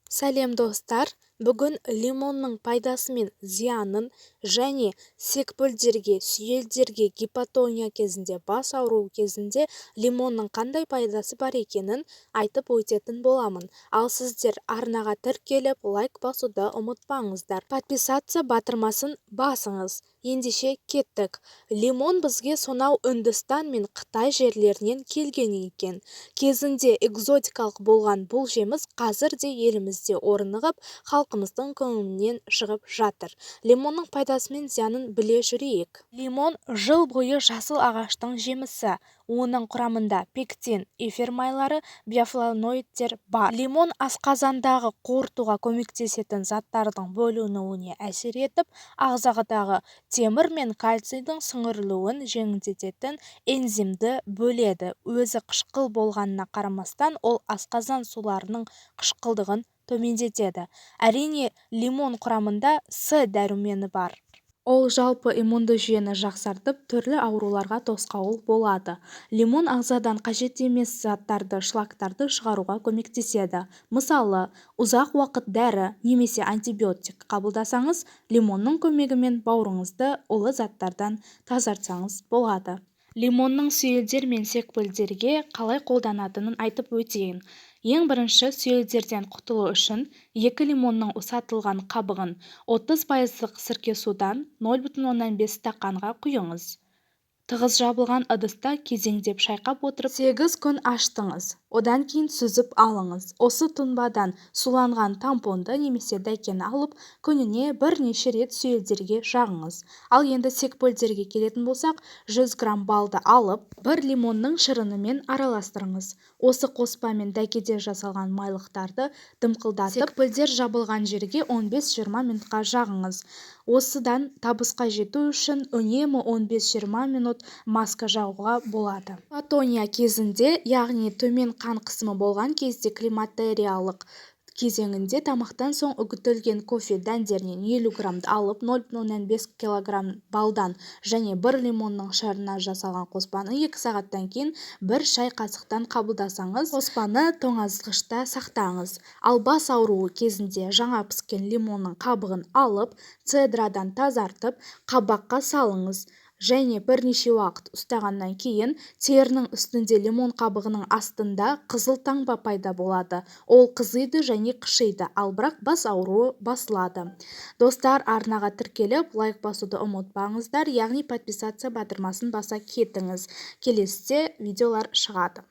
Сәлем достар! Бүгін лимонның пайдасы мен зиянын және секпілдерге, сүйелдерге, гипотония кезінде, бас ауруы кезінде лимонның қандай пайдасы бар екенін айтып өтетін боламын. Ал сіздер арнаға тіркеліп, лайк басуды ұмытпаңыздар. Подписаться батырмасын басыңыз. Ендеше кеттік. Лимон бізге сонау Үндістан мен Қытай жерлерінен келген екен. Кезінде экзотикалық болған бұл жеміс қазір де елімізде орнығып, халқымыздың көңілінен шығып жатыр. Лимонның пайдасы мен зиянын біле жүрейік. Лимон жыл бойы жасыл ағаштың жемісі. Оның құрамында пектин, эфир майлары, биофлавоноидтер бар. Лимон асқазандағы қорытуға көмектесетін заттардың бөлінуіне әсер етіп, ағзадағы темір мен кальцийдің сіңірілуін жеңілдететін энзимді бөледі. Өзі қышқыл болғанына қарамастан, ол асқазан суларының қышқылдығын төмендетеді. Әрине, лимон құрамында С дәрумені бар. Ол жалпы иммунды жүйені жақсартып, түрлі ауруларға тосқауыл болады. Лимон ағзадан қажет емес заттарды, шлактарды шығаруға көмектеседі. Мысалы, ұзақ уақыт дәрі немесе антибиотик қабылдасаңыз, лимонның көмегімен бауырыңызды улы заттардан тазартсаңыз болады. Лимонның сүйелдер мен секпілдерге қалай қолданатынын айтып өтейін. Ең бірінші, сүйелдерден құтылу үшін 2 лимонның ұсатылған қабығын 30% сірке судан 0,5 стақанға құйыңыз. Тығыз жабылған ыдыста кезеңдеп шайқап отырып 8 күн аштыңыз. Одан кейін сүзіп алыңыз. Осы тұнбадан суланған тампонды немесе дәкені алып, күніне бірнеше рет сүйелдерге жағыңыз. Ал енді секпілдерге келетін болсақ, 100 грамм балды алып, 1 лимонның шырынымен араластырыңыз. Осы қоспамен дәкеде жасалған майлықтарды дымқылдатып, секпілдер жабылған жерге 15-20 минутқа жағыңыз. Осыдан табысқа жету үшін үнемі 15-20 минут маска жағуға болады. Гипотония кезінде, яғни төмен қан қысымы болған кезде, климактериялық кезеңінде тамақтан соң үгітілген кофе дәндерінен 50 граммды алып, 0,5 кг балдан және 1 лимонның шырына жасалған қоспаны 2 сағаттан кейін 1 шай қасықтан қабылдасаңыз, қоспаны тоңазытқышта сақтаңыз. Ал бас ауруы кезінде жаңа піскен лимонның қабығын алып, цедрадан тазартып, қабаққа салыңыз. Және бірнеше уақыт ұстағаннан кейін терінің үстінде лимон қабығының астында қызыл таңба пайда болады. Ол қызиды және қышиды, ал бірақ бас ауруы басылады. Достар, арнаға тіркеліп, лайк басуды ұмытпаңыздар, яғни подписаться батырмасын баса кетіңіз. Келесіде видеолар шығады.